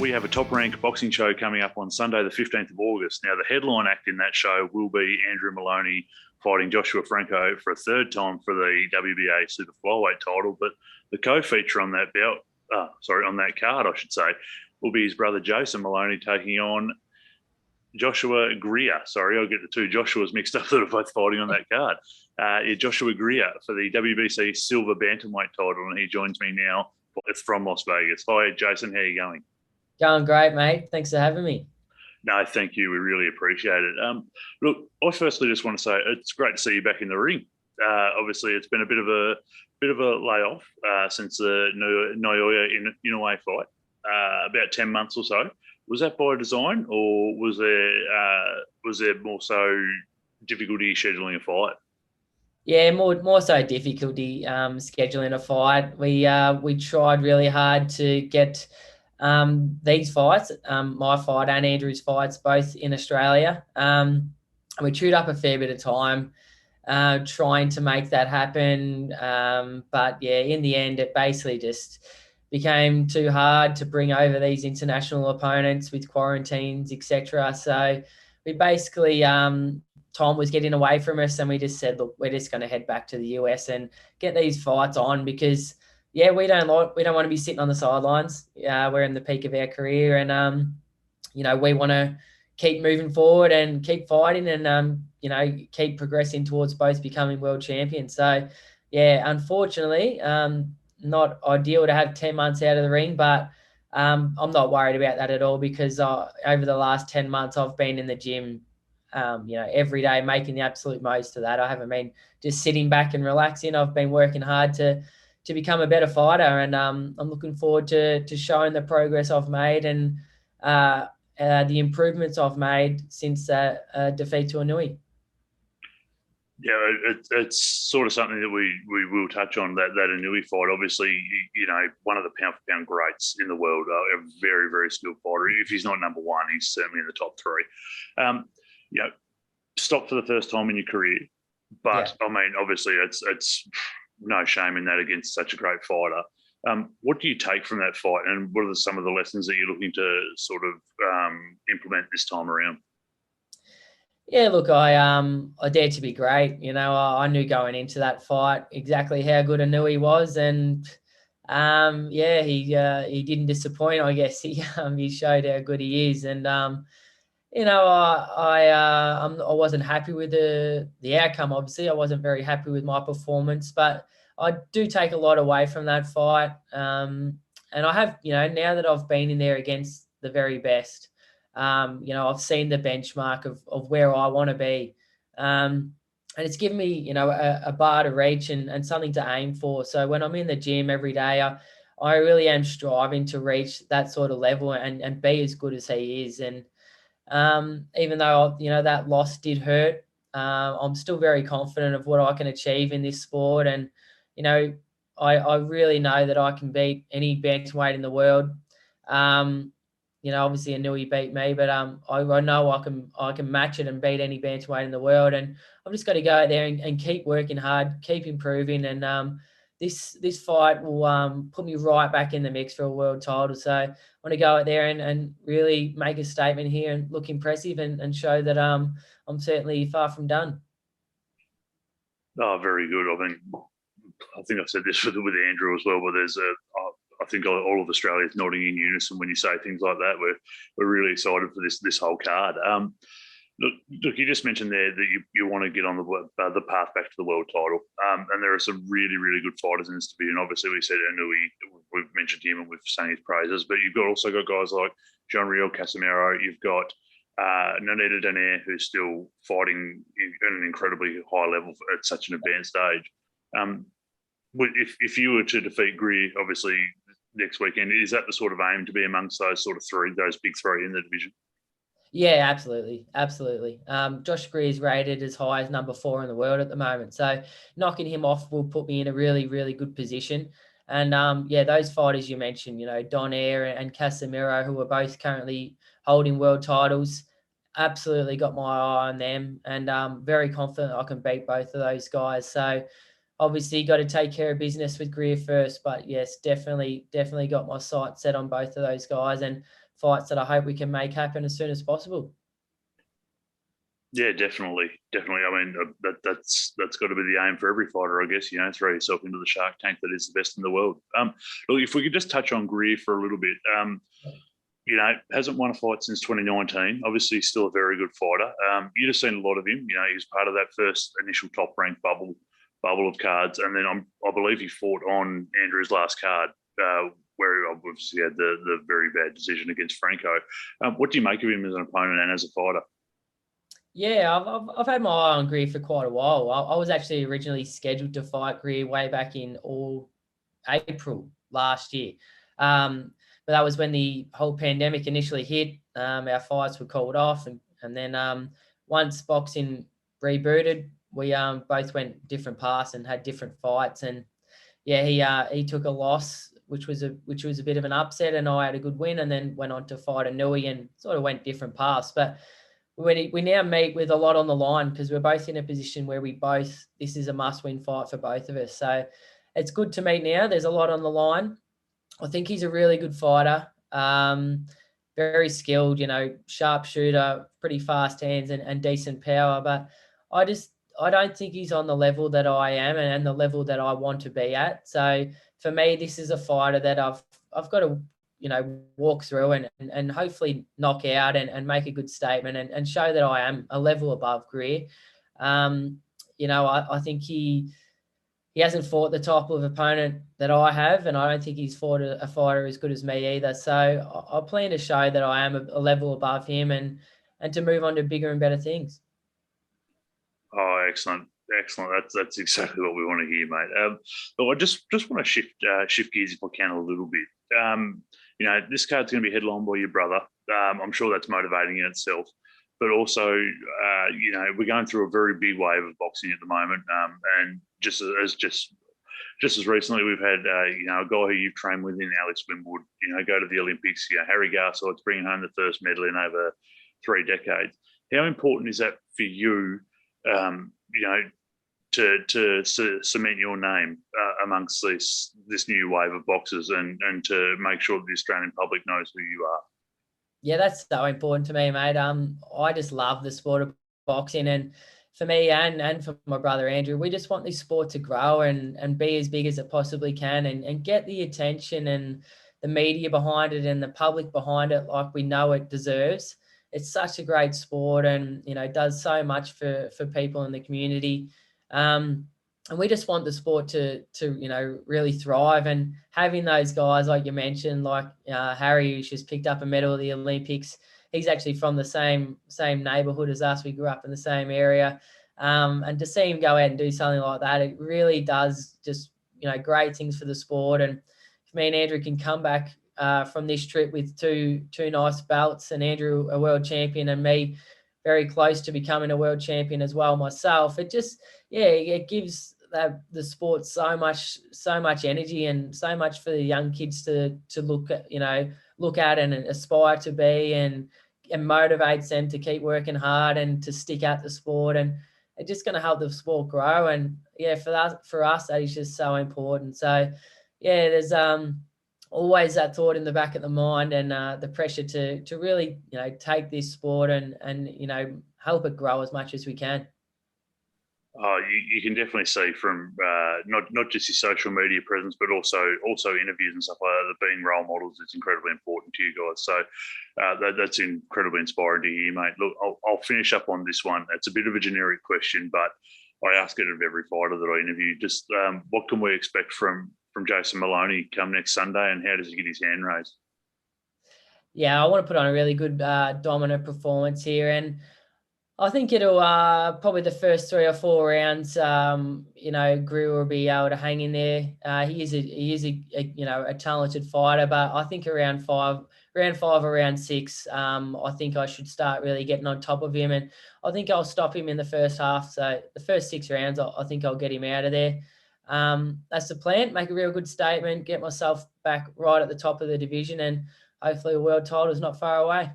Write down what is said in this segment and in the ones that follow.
we have a top-ranked boxing show coming up on Sunday, the 15th of August. Now, the headline act in that show will be Andrew Moloney fighting Joshua Franco for a third time for the WBA super flyweight title. But the co-feature on that on that card, I should say, will be his brother Jason Moloney taking on Joshua Greer. Sorry, I'll get the two Joshuas mixed up that are both fighting on that card. Joshua Greer for the WBC silver bantamweight title, and he joins me now. It's from Las Vegas. Hi, Jason. How are you going? Going great, mate. Thanks for having me. No, thank you. We really appreciate it. Look, I firstly just want to say it's great to see you back in the ring. Obviously, it's been a bit of a layoff since the Naoya Inoue fight, about 10 months or so. Was that by design, or was there more so difficulty scheduling a fight? Yeah, more so difficulty scheduling a fight. We tried really hard to get these fights, my fight and Andrew's fights, both in Australia. And we chewed up a fair bit of time trying to make that happen. But yeah, in the end, it basically just became too hard to bring over these international opponents with quarantines, etc. So we basically time was getting away from us, and we just said, look, we're just going to head back to the US and get these fights on, because yeah, we don't want to be sitting on the sidelines. We're in the peak of our career, and we want to keep moving forward and keep fighting, and keep progressing towards both becoming world champions. So yeah, unfortunately, not ideal to have 10 months out of the ring, but I'm not worried about that at all, because over the last 10 months I've been in the gym every day, making the absolute most of that. I haven't been just sitting back and relaxing. I've been working hard to become a better fighter, and I'm looking forward to showing the progress I've made and the improvements I've made since that defeat to Inui. Yeah, it's sort of something that we will touch on, that Inui fight. Obviously, one of the pound-for-pound greats in the world, a very, very skilled fighter. If he's not number one, he's certainly in the top three. Stop for the first time in your career. But, yeah. I mean, obviously, it's no shame in that against such a great fighter. What do you take from that fight, and what are some of the lessons that you're looking to sort of implement this time around? Yeah, look, I dared to be great. I knew going into that fight exactly how good Inui was, and he didn't disappoint. I guess he showed how good he is, and I wasn't happy with the outcome. Obviously, I wasn't very happy with my performance, but I do take a lot away from that fight. And I have, now that I've been in there against the very best, I've seen the benchmark of where I want to be. And it's given me, a bar to reach and something to aim for. So when I'm in the gym every day, I really am striving to reach that sort of level and be as good as he is. And even though, that loss did hurt, I'm still very confident of what I can achieve in this sport. And, I really know that I can beat any bantamweight in the world. Obviously Inui beat me, but I know I can match it and beat any bantamweight in the world. And I've just got to go out there and keep working hard, keep improving. And this fight will put me right back in the mix for a world title. So I want to go out there and really make a statement here and look impressive and show that I'm certainly far from done. Oh, very good. I think I've said this with Andrew as well, but I think all of Australia is nodding in unison when you say things like that. We're really excited for this whole card. Look, you just mentioned there that you want to get on the path back to the world title, and there are some really, really good fighters in this division. Obviously, we said Inui, we've mentioned him and we've sung his praises, but you've also got guys like Jean-Riel Casimiro. You've got Nonita Donaire, who's still fighting at an incredibly high level at such an advanced stage. If you were to defeat Greer, obviously next weekend, is that the sort of aim to be amongst those big three in the division? Yeah, absolutely. Josh Greer is rated as high as number 4 in the world at the moment. So knocking him off will put me in a really, really good position. And those fighters you mentioned, Donaire and Casimiro, who are both currently holding world titles, absolutely got my eye on them. And very confident I can beat both of those guys. So obviously got to take care of business with Greer first. But yes, definitely got my sights set on both of those guys. And fights that I hope we can make happen as soon as possible. Yeah, definitely. I mean, that's got to be the aim for every fighter, I guess. Throw yourself into the shark tank that is the best in the world. Look, if we could just touch on Greer for a little bit. Hasn't won a fight since 2019. Obviously, still a very good fighter. You'd have seen a lot of him. He was part of that first initial top ranked bubble of cards, and then I believe he fought on Andrew's last card, where he obviously had the very bad decision against Franco. What do you make of him as an opponent and as a fighter? Yeah, I've had my eye on Greer for quite a while. I was actually originally scheduled to fight Greer way back in April last year. But that was when the whole pandemic initially hit. Our fights were called off, and then once boxing rebooted, we both went different paths and had different fights. And yeah, he took a loss, which was a bit of an upset, and I had a good win, and then went on to fight a Nui and sort of went different paths. But we now meet with a lot on the line because we're both in a position where this is a must-win fight for both of us. So it's good to meet now. There's a lot on the line. I think he's a really good fighter, very skilled, sharpshooter, pretty fast hands and decent power. But I don't think he's on the level that I am and the level that I want to be at. So for me, this is a fighter that I've got to walk through and hopefully knock out and make a good statement and show that I am a level above Greer. I think he hasn't fought the type of opponent that I have, and I don't think he's fought a fighter as good as me either. So I plan to show that I am a level above him and to move on to bigger and better things. Oh, excellent. That's exactly what we want to hear, mate. But I just want to shift gears if I can a little bit. This card's going to be headlined by your brother. I'm sure that's motivating in itself. But also, we're going through a very big wave of boxing at the moment. And just as recently, we've had a guy who you've trained with in Alex Winwood, go to the Olympics. Harry Garside's bringing home the first medal in over 3 decades. How important is that for you? To cement your name amongst this new wave of boxers and to make sure that the Australian public knows who you are? Yeah, that's so important to me, mate. I just love the sport of boxing, and for me and for my brother Andrew, we just want this sport to grow and be as big as it possibly can and get the attention and the media behind it and the public behind it like we know it deserves. It's such a great sport and, does so much for people in the community. And we just want the sport to really thrive, and having those guys, like you mentioned, like Harry, who's just picked up a medal at the Olympics. He's actually from the same neighborhood as us. We grew up in the same area. And to see him go out and do something like that, it really does just, great things for the sport. And if me and Andrew can come back from this trip with two nice belts, and Andrew a world champion and me very close to becoming a world champion as well myself, it just, it gives the sport so much energy and so much for the young kids to look at and aspire to be, and motivates them to keep working hard and to stick at the sport, and it's just going to help the sport grow. And for us that is just so important. So there's always that thought in the back of the mind and the pressure to really take this sport and help it grow as much as we can. Oh, you can definitely see from not just your social media presence, but also interviews and stuff like that being role models. It's incredibly important to you guys. So that's incredibly inspiring to hear, mate. Look, I'll finish up on this one. It's a bit of a generic question, but I ask it of every fighter that I interview. Just what can we expect from Jason Moloney come next Sunday, and how does he get his hand raised? Yeah, I want to put on a really good dominant performance here, and I think it'll probably the first 3 or 4 rounds. Greer will be able to hang in there. He is a talented fighter, but I think around 5 or round 6, I think I should start really getting on top of him, and I think I'll stop him in the first half. So the first 6 rounds, I think I'll get him out of there. That's the plan. Make a real good statement, get myself back right at the top of the division, and hopefully a world title is not far away.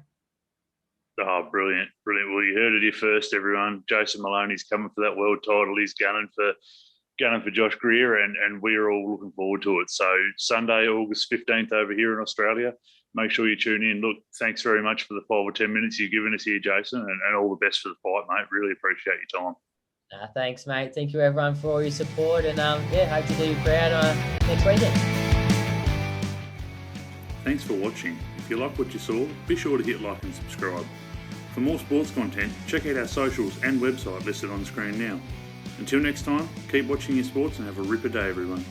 Oh, brilliant. Well, you heard it here first, everyone. Jason Moloney's coming for that world title. He's gunning for Josh Greer, and we're all looking forward to it. So Sunday, August 15th over here in Australia. make sure you tune in. Look, thanks very much for the 5 or 10 minutes you've given us here, Jason, and all the best for the fight, mate. Really appreciate your time. Thanks, mate. Thank you, everyone, for all your support, and hope to do you proud next weekend. Thanks for watching. If you like what you saw, be sure to hit like and subscribe. For more sports content, check out our socials and website listed on screen now. Until next time, keep watching your sports and have a ripper day, everyone.